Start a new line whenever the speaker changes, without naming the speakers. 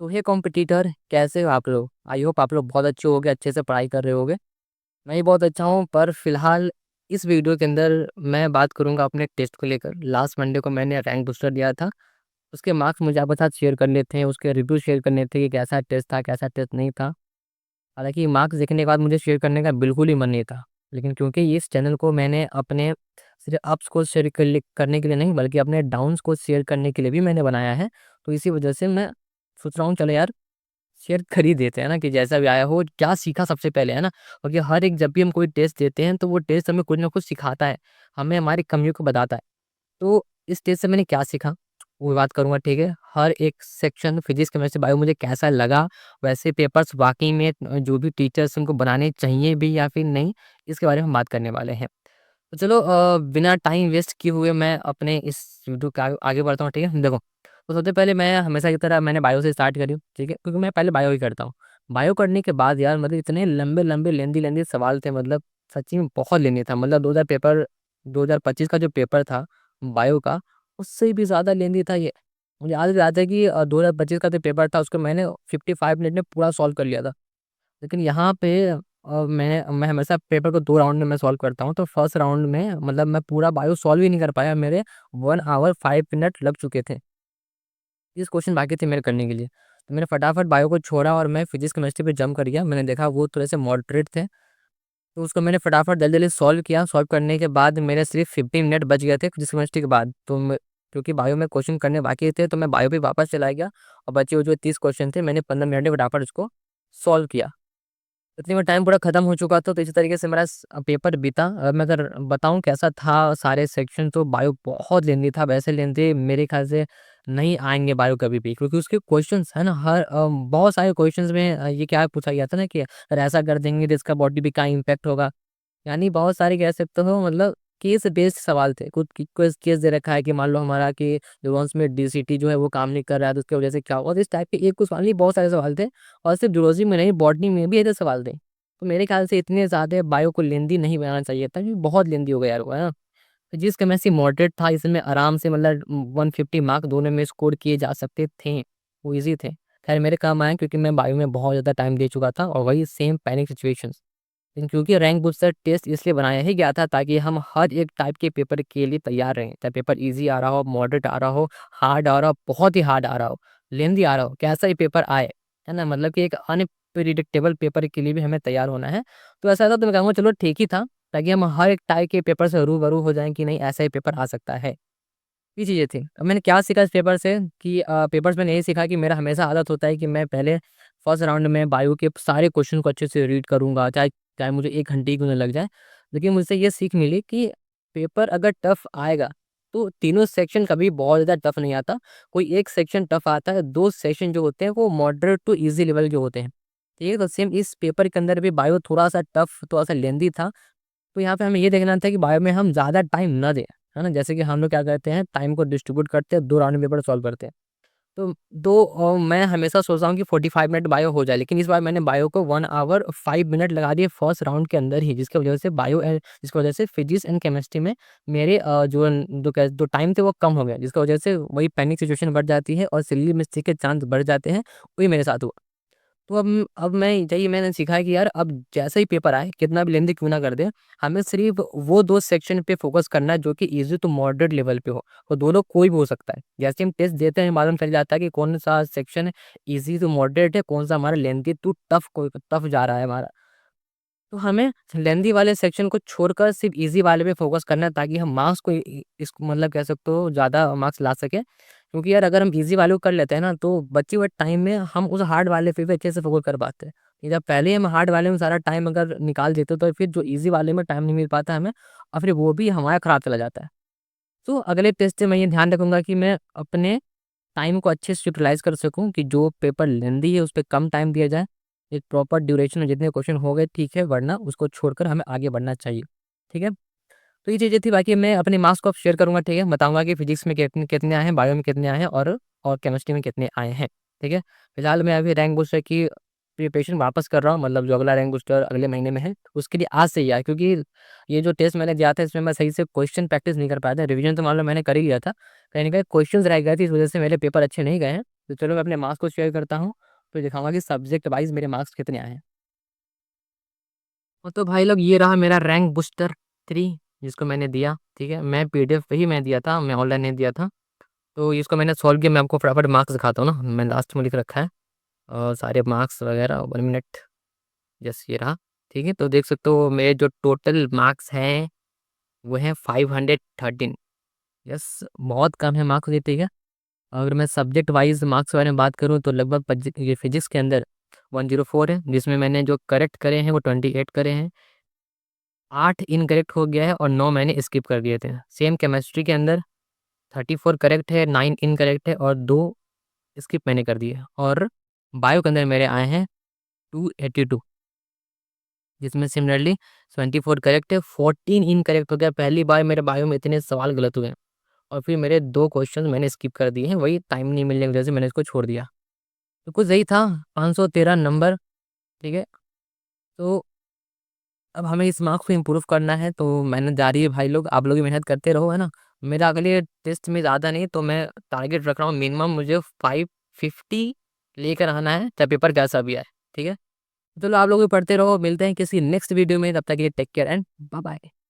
तो हे कॉम्पिटिटर, कैसे हो आप लोग? आई होप आप लोग बहुत अच्छे होगे, अच्छे से पढ़ाई कर रहे होगे। मैं भी बहुत अच्छा हूँ, पर फिलहाल इस वीडियो के अंदर मैं बात करूँगा अपने टेस्ट को लेकर। लास्ट मंडे को मैंने रैंक बूस्टर दिया था, उसके मार्क्स मुझे आपके साथ शेयर करने थे, उसके रिव्यू शेयर करने थे कि कैसा टेस्ट था, कैसा टेस्ट नहीं था। हालाँकि मार्क्स देखने के बाद मुझे शेयर करने का बिल्कुल ही मन नहीं था, लेकिन क्योंकि इस चैनल को मैंने अपने सिर्फ़ अप्स को शेयर करने के लिए नहीं, बल्कि अपने डाउन्स को शेयर करने के लिए भी मैंने बनाया है। तो इसी वजह से मैं सोच रहा हूँ, चलो यार शेयर कर ही देते हैं ना, कि जैसा भी आया हो, क्या सीखा सबसे पहले, है ना? क्योंकि हर एक जब भी हम कोई टेस्ट देते हैं, तो वो टेस्ट हमें कुछ ना कुछ सिखाता है, हमें हमारी कमियों को बताता है। तो इस टेस्ट से मैंने क्या सीखा, वो बात करूँगा, ठीक है? हर एक सेक्शन फिज़िक्स, केमिस्ट्री, बायो मुझे कैसा लगा, वैसे पेपर्स वाक़ई में जो भी टीचर्स उनको बनाने चाहिए भी या फिर नहीं, इसके बारे में हम बात करने वाले हैं। तो चलो बिना टाइम वेस्ट किए हुए मैं अपने इस वीडियो के आगे बढ़ता हूँ, ठीक है? देखो, तो सबसे पहले मैं हमेशा की तरह मैंने बायो से स्टार्ट करी, ठीक है? क्योंकि मैं पहले बायो ही करता हूँ। बायो करने के बाद यार मतलब इतने लंबे-लंबे, लेंदी-लेंदी सवाल थे, मतलब सच्ची में बहुत लेंदी था। मतलब 2025 का जो पेपर था बायो का, उससे भी ज़्यादा लेंदी था ये। मुझे आज भी याद है कि 2025 का जो पेपर था उसको मैंने 55 मिनट में पूरा सॉल्व कर लिया था। लेकिन यहाँ पे मैं हमेशा पेपर को 2 राउंड में मैं सॉल्व करता हूँ, तो फर्स्ट राउंड में मतलब मैं पूरा बायो सॉल्व ही नहीं कर पाया, मेरे 1 ऑवर 5 मिनट लग चुके थे। 30 क्वेश्चन बाकी थे मेरे करने के लिए। तो मैंने फटाफट बायो को छोड़ा और मैं फिज़िक्स केमिस्ट्री पे जंप कर गया। मैंने देखा वो थोड़े से मॉडरेट थे, तो उसको मैंने फटाफट जल्दी-जल्दी सॉल्व किया। सॉल्व करने के बाद मेरे सिर्फ 15 मिनट बच गए थे फिज़िक्स केमिस्ट्री के बाद। तो मैं, क्योंकि बायो में क्वेश्चन करने बाकी थे, तो मैं बायो पे वापस चला गया और बचे हुए जो 30 क्वेश्चन थे, मैंने 15 मिनट में फटाफट उसको सॉल्व किया। इतने में टाइम पूरा खत्म हो चुका था, तो इसी तरीके से मेरा पेपर बीता। मैं अगर बताऊँ कैसा था सारे सेक्शन, तो बायो बहुत लेंदी था, वैसे लेंदी मेरे ख्याल से नहीं आएँगे बायो कभी भी, क्योंकि उसके क्वेश्चंस है ना, बहुत सारे क्वेश्चंस में ये क्या पूछा गया था ना, कि अगर ऐसा कर देंगे तो इसका बॉडी पे क्या इम्पैक्ट होगा। यानी बहुत सारे कह सकते हो, मतलब केस बेस्ड सवाल थे। कुछ केस दे रखा है कि मान लो हमारा कि जो वंश में डीसीटी जो है वो काम नहीं कर रहा है, तो उसकी वजह से क्या होगा। तो इस टाइप के एक कुछ सवाल नहीं, बहुत सारे सवाल थे, और सिर्फ जूलॉजी में नहीं, बॉटनी में भी ऐसे सवाल थे। तो मेरे ख्याल से इतने ज़्यादा बायो को लेंदी नहीं बनाना चाहिए था, क्योंकि बहुत लेंदी हो गया यार वो, है ना? फिजिक्स केमिस्ट्री मॉडरेट था, इसमें आराम से मतलब 150 मार्क दोनों में स्कोर किए जा सकते थे, वो ईज़ी थे। खैर मेरे काम आए, क्योंकि मैं बायो में बहुत ज़्यादा टाइम दे चुका था, और वही सेम पैनिक सिचुएशंस। लेकिन क्योंकि रैंक बूस्टर टेस्ट इसलिए बनाया ही गया था, ताकि हम हर एक टाइप के पेपर के लिए तैयार रहें। चाहे पेपर ईज़ी आ रहा हो, मॉडरेट आ रहा हो, हार्ड आ रहा हो, बहुत ही हार्ड आ रहा हो, लेंदी आ रहा हो, कैसा ही पेपर आए, है ना? मतलब कि एक अनप्रेडिक्टेबल पेपर के लिए भी हमें तैयार होना है। तो ऐसा था, तो मैं कहूँगा चलो ठीक ही था, ताकि हम हर एक टाइप के पेपर से रूबरू हो जाएँ कि नहीं, ऐसा ही पेपर आ सकता है। ये चीज़ें थी। अब मैंने क्या सीखा इस पेपर से, कि पेपर्स में यही सीखा कि मेरा हमेशा आदत होता है कि मैं पहले फर्स्ट राउंड में बायो के सारे क्वेश्चन को अच्छे से रीड करूँगा, चाहे चाहे मुझे 1 घंटे ही क्यों ना लग जाए। लेकिन मुझसे ये सीख मिली कि पेपर अगर टफ आएगा, तो तीनों सेक्शन कभी बहुत ज़्यादा टफ नहीं आता। कोई एक सेक्शन टफ आता है, 2 सेक्शन जो होते हैं वो मॉडरेट टू ईज़ी लेवल के होते हैं। ठीक है? तो सेम इस पेपर के अंदर भी बायो थोड़ा-सा टफ, थोड़ा-सा लेंदी था। तो यहाँ पे हमें ये देखना था कि बायो में हम ज़्यादा टाइम ना दें, है ना? जैसे कि हम लोग क्या करते हैं, टाइम को डिस्ट्रीब्यूट करते हैं, 2 राउंड में पेपर सॉल्व करते हैं। तो मैं हमेशा सोचता हूँ कि 45 मिनट बायो हो जाए, लेकिन इस बार मैंने बायो को 1 आवर 5 मिनट लगा दिए फर्स्ट राउंड के अंदर ही, जिसकी वजह से फिजिक्स एंड केमिस्ट्री में मेरे जो टाइम थे वो कम हो गए, जिसकी वजह से वही पैनिक सिचुएशन बढ़ जाती है और सिली मिस्टेक के चांस बढ़ जाते हैं, वही मेरे साथ हुआ। तो अब मैंने सीखा है कि यार अब जैसा ही पेपर आए, कितना भी लेंथी क्यों ना कर दे, हमें सिर्फ़ वो 2 सेक्शन पे फ़ोकस करना है जो कि ईज़ी टू मॉडरेट लेवल पे हो, और दोनों कोई भी हो सकता है। जैसे हम टेस्ट देते हैं मालूम चल जाता है कि कौन-सा सेक्शन ईज़ी टू मॉडरेट है, कौन-सा हमारा लेंथी टू टफ जा रहा है हमारा। तो हमें लेंथी वाले सेक्शन को छोड़कर सिर्फ़ ईज़ी वाले पे फ़ोकस करना है, ताकि हम मार्क्स को इसको मतलब कह सकते हो ज़्यादा मार्क्स ला सकें। क्योंकि यार अगर हम ईज़ी वाले को कर लेते हैं ना, तो बचे हुए टाइम में हम उस हार्ड वाले पे भी अच्छे से फ़ोकस कर पाते हैं। ये जब पहले ही हम हार्ड वाले में सारा टाइम अगर निकाल देते, तो फिर जो ईज़ी वाले में टाइम नहीं मिल पाता हमें, और फिर वो भी हमारा खराब चला जाता है। तो अगले टेस्ट से मैं ये ध्यान रखूँगा कि मैं अपने टाइम को अच्छे से यूटिलाइज़ कर सकूँ, कि जो पेपर लेंथी है, उसपे कम टाइम दिया जाए। एक प्रॉपर ड्यूरेशन में जितने क्वेश्चन हो गए ठीक है, वरना उसको छोड़कर हमें आगे बढ़ना चाहिए। ठीक है? तो ये चीज़ें थी, बाकी मैं अपने मार्क्स को अब शेयर करूँगा, ठीक है? बताऊँगा कि फिज़िक्स में कितने कितने आए हैं, बायो में कितने आए हैं, और केमिस्ट्री में कितने आए हैं। ठीक है? फिलहाल मैं अभी रैंक बूस्टर की प्रिपरेशन वापस कर रहा हूँ, मतलब जो अगला रैंक बूस्टर अगले महीने में है, उसके लिए आज से ही यार, क्योंकि ये जो टेस्ट मैंने दिया था, इसमें मैं सही से क्वेश्चन प्रैक्टिस नहीं कर पाया था। रिवीजन तो मान लो मैंने कर ही लिया था, कहीं न कहीं क्वेश्चंस रह गए थे, इस वजह से मेरे पेपर अच्छे नहीं गए हैं। तो चलो मैं अपने मार्क्स को शेयर करता हूँ, तो दिखाऊंगा कि सब्जेक्ट वाइज मेरे मार्क्स कितने आए हैं। तो भाई लोग ये रहा मेरा रैंक बूस्टर 3 जिसको मैंने दिया, ठीक है। मैं पीडीएफ पे ही मैं दिया था, मैं ऑनलाइन नहीं दिया था। तो इसको मैंने सॉल्व किया, मैं आपको फटाफट मार्क्स दिखाता हूँ ना, मैं लास्ट में लिख रखा है और सारे मार्क्स वगैरह 1 मिनट। जैसे ये रहा, ठीक है। तो देख सकते हो मेरे जो टोटल मार्क्स हैं वो हैं 513। यस, बहुत कम है मार्क्स ये, ठीक है। अगर मैं सब्जेक्ट वाइज मार्क्स के बारे में बात करूँ तो लगभग ये फिजिक्स के अंदर 104 है, जिसमें मैंने जो करेक्ट करे हैं वो 28 करे हैं, 8 इनकरेक्ट हो गया है और 9 मैंने स्किप कर दिए थे। सेम केमिस्ट्री के अंदर 34 करेक्ट है, 9 इनकरेक्ट है और 2 स्किप मैंने कर दिए। और बायो के अंदर मेरे आए हैं 282, जिसमें सिमिलरली 24 करेक्ट है, 14 इनकरेक्ट हो गया। पहली बार मेरे बायो में इतने सवाल गलत हुए हैं। और फिर मेरे 2 क्वेश्चन मैंने स्किप कर दिए हैं, वही टाइम नहीं मिलने की वजह से मैंने इसको छोड़ दिया। तो कुछ यही था, 513 नंबर, ठीक है। तो अब हमें इस मार्क्स को इम्प्रूव करना है, तो मेहनत जारी है भाई लोग, आप लोग भी मेहनत करते रहो, है ना। मेरा अगले टेस्ट में ज़्यादा नहीं तो मैं टारगेट रख रहा हूँ मिनिमम मुझे 550 लेकर आना है, चाहे पेपर कैसा भी आए, ठीक है। चलो आप लोग भी पढ़ते रहो, मिलते हैं किसी नेक्स्ट वीडियो में, तब तक के लिए take care and bye bye.